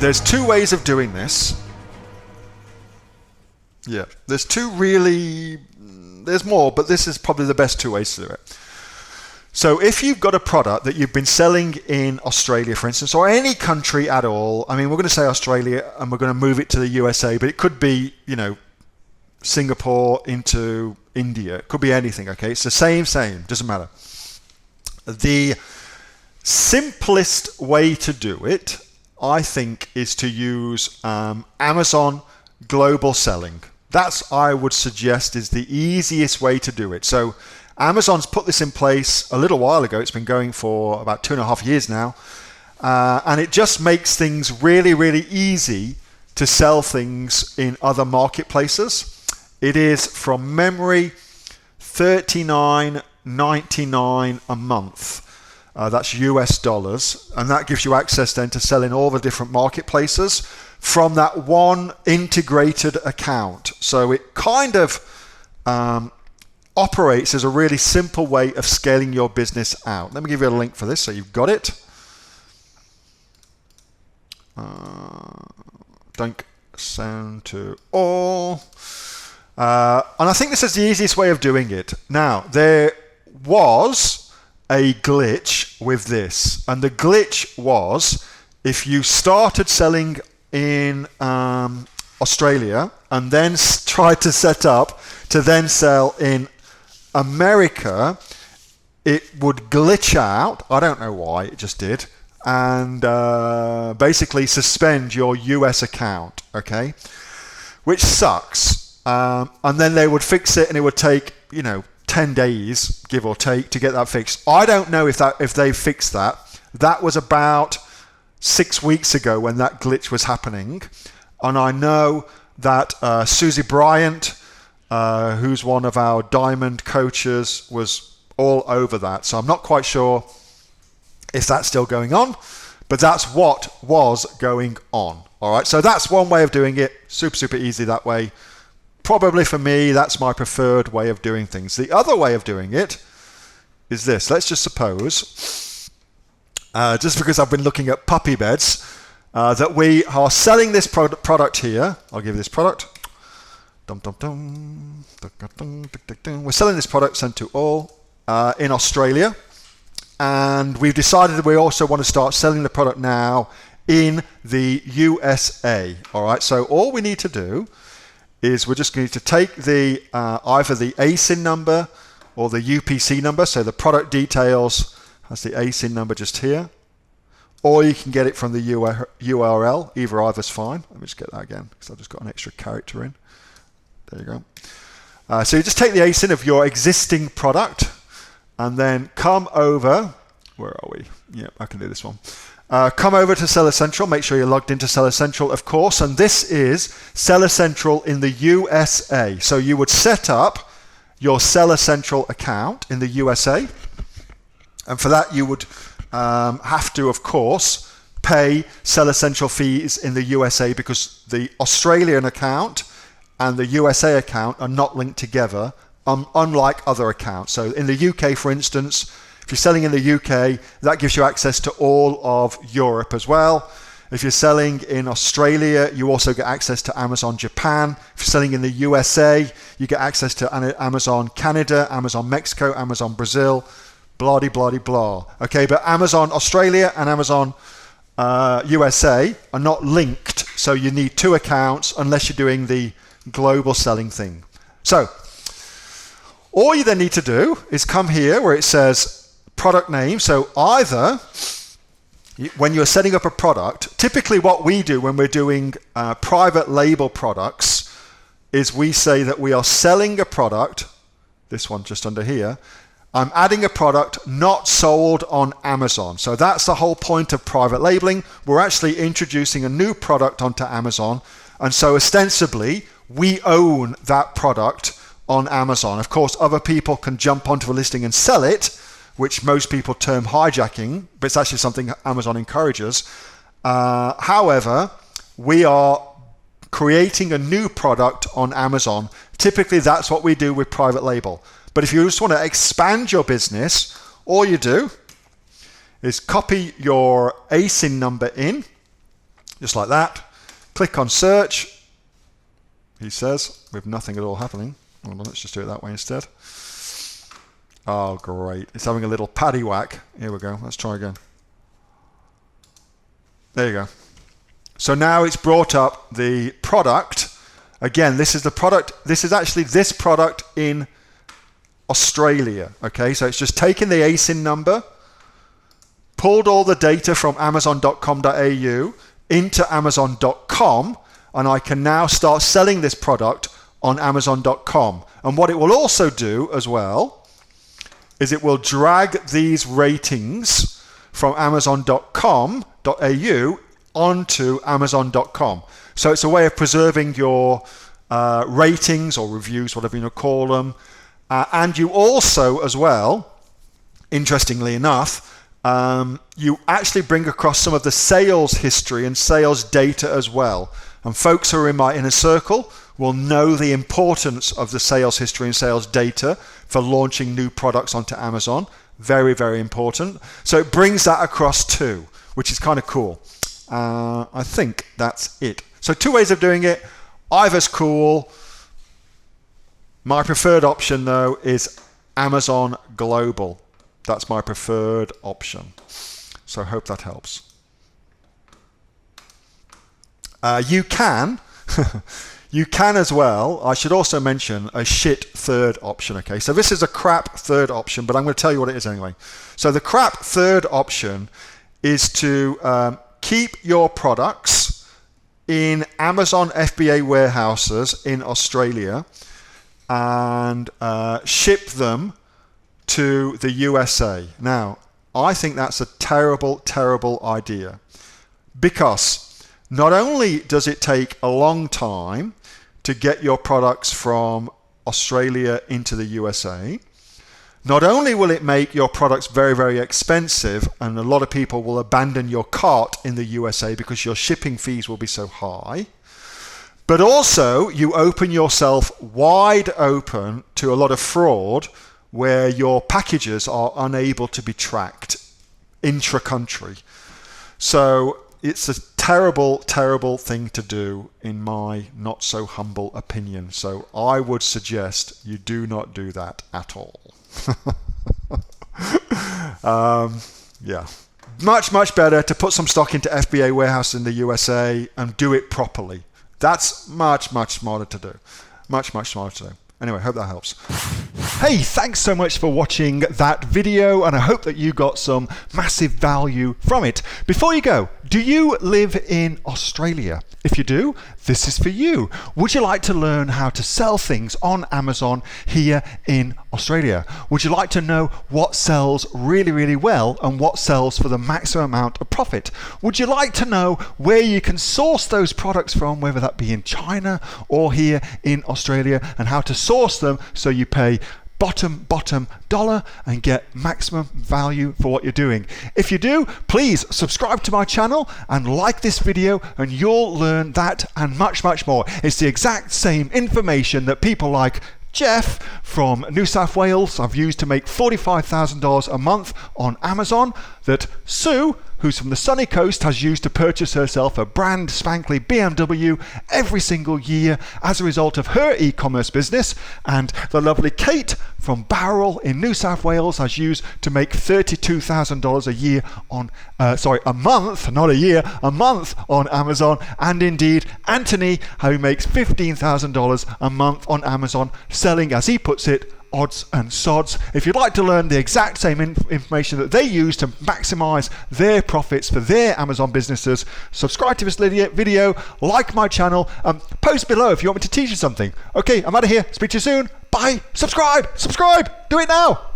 there's two ways of doing this. Yeah, there's two really, there's more, but this is probably the best two ways to do it. So if you've got a product that you've been selling in Australia, for instance, or any country at all, I mean, we're going to say Australia and we're going to move it to the USA, but it could be, you know, Singapore into India. It could be anything, okay? It's the same, doesn't matter. The simplest way to do it, I think, is to use Amazon Global Selling. That's, I would suggest, is the easiest way to do it. So Amazon's put this in place a little while ago. It's been going for about 2.5 years now. And it just makes things really, really easy to sell things in other marketplaces. It is, from memory, $39.99 a month. That's US dollars. And that gives you access then to sell in all the different marketplaces from that one integrated account. So it kind of operates as a really simple way of scaling your business out. Let me give you a link for this so you've got it. Don't sound to all. And I think this is the easiest way of doing it. Now, there was a glitch with this. And the glitch was, if you started selling in Australia and then tried to set up to then sell in America, it would glitch out. I don't know why, it just did. And basically suspend your US account, okay? Which sucks. And then they would fix it and it would take, 10 days, give or take, to get that fixed. I don't know if they fixed that. That was about 6 weeks ago when that glitch was happening. And I know that Susie Bryant, who's one of our diamond coaches, was all over that. So I'm not quite sure if that's still going on, but that's what was going on. All right, so that's one way of doing it. Super, super easy that way. Probably for me, that's my preferred way of doing things. The other way of doing it is this. Let's just suppose, just because I've been looking at puppy beds, that we are selling this product here. I'll give you this product. We're selling this product, sent to all, in Australia. And we've decided that we also want to start selling the product now in the USA. All right, so all we need to do is we're just going to take the either the ASIN number or the UPC number. So the product details has the ASIN number just here. Or you can get it from the URL. Either's fine. Let me just get that again because I've just got an extra character in. There you go. So you just take the ASIN of your existing product and then come over. Where are we? Yeah, I can do this one. Come over to Seller Central. Make sure you're logged into Seller Central, of course. And this is Seller Central in the USA. So you would set up your Seller Central account in the USA. And for that, you would have to, of course, pay Seller Central fees in the USA because the Australian account and the USA account are not linked together, unlike other accounts. So in the UK, for instance, if you're selling in the UK, that gives you access to all of Europe as well. If you're selling in Australia, you also get access to Amazon Japan. If you're selling in the USA, you get access to Amazon Canada, Amazon Mexico, Amazon Brazil, blah, blah, blah. Okay, but Amazon Australia and Amazon USA are not linked, so you need two accounts unless you're doing the global selling thing. So all you then need to do is come here where it says product name. So either when you're setting up a product, typically what we do when we're doing private label products is we say that we are selling a product, this one just under here, I'm adding a product not sold on Amazon. So that's the whole point of private labeling. We're actually introducing a new product onto Amazon. And so ostensibly, we own that product on Amazon. Of course, other people can jump onto a listing and sell it, which most people term hijacking, but it's actually something Amazon encourages. However, we are creating a new product on Amazon. Typically, that's what we do with private label. But if you just want to expand your business, all you do is copy your ASIN number in, just like that. Click on search, he says, with nothing at all happening. Hold on, let's just do it that way instead. Oh, great. It's having a little paddy whack. Here we go. Let's try again. There you go. So now it's brought up the product. Again, this is the product. This is actually this product in Australia. Okay, so it's just taken the ASIN number, pulled all the data from amazon.com.au into amazon.com, and I can now start selling this product on amazon.com. And what it will also do as well is it will drag these ratings from amazon.com.au onto amazon.com. So it's a way of preserving your ratings or reviews, whatever you want to call them. And you also, as well, interestingly enough, you actually bring across some of the sales history and sales data as well. And folks who are in my inner circle will know the importance of the sales history and sales data for launching new products onto Amazon. Very, very important. So it brings that across too, which is kind of cool. I think that's it. So 2 ways of doing it. Either's cool. My preferred option, though, is Amazon Global. That's my preferred option. So I hope that helps. You can as well. I should also mention a shit third option. Okay, so this is a crap third option, but I'm going to tell you what it is anyway. So the crap third option is to keep your products in Amazon FBA warehouses in Australia and ship them to the USA. Now, I think that's a terrible, terrible idea, because not only does it take a long time to get your products from Australia into the USA, not only will it make your products very, very expensive, and a lot of people will abandon your cart in the USA because your shipping fees will be so high, but also you open yourself wide open to a lot of fraud where your packages are unable to be tracked intra-country. So it's a terrible, terrible thing to do, in my not so humble opinion. So I would suggest you do not do that at all. Yeah, much better to put some stock into FBA warehouse in the USA and do it properly. That's much smarter to do. Much smarter to do. Anyway, hope that helps. Hey, thanks so much for watching that video, and I hope that you got some massive value from it. Before you go, do you live in Australia? If you do, this is for you. Would you like to learn how to sell things on Amazon here in Australia? Would you like to know what sells really, really well and what sells for the maximum amount of profit? Would you like to know where you can source those products from, whether that be in China or here in Australia, and how to source them so you pay bottom dollar and get maximum value for what you're doing? If you do, please subscribe to my channel and like this video, and you'll learn that and much more. It's the exact same information that people like Jeff from New South Wales have used to make $45,000 a month on Amazon, that Sue, who's from the sunny coast, has used to purchase herself a brand spankly BMW every single year as a result of her e-commerce business, and the lovely Kate from Bowral in New South Wales has used to make $32,000 a year on, a month, not a year, a month on Amazon, and indeed Anthony, who makes $15,000 a month on Amazon, selling, as he puts it, odds and sods. If you'd like to learn the exact same information that they use to maximize their profits for their Amazon businesses, subscribe to this video, like my channel, post below if you want me to teach you something. Okay, I'm out of here. Speak to you soon. Bye. Subscribe. Do it now.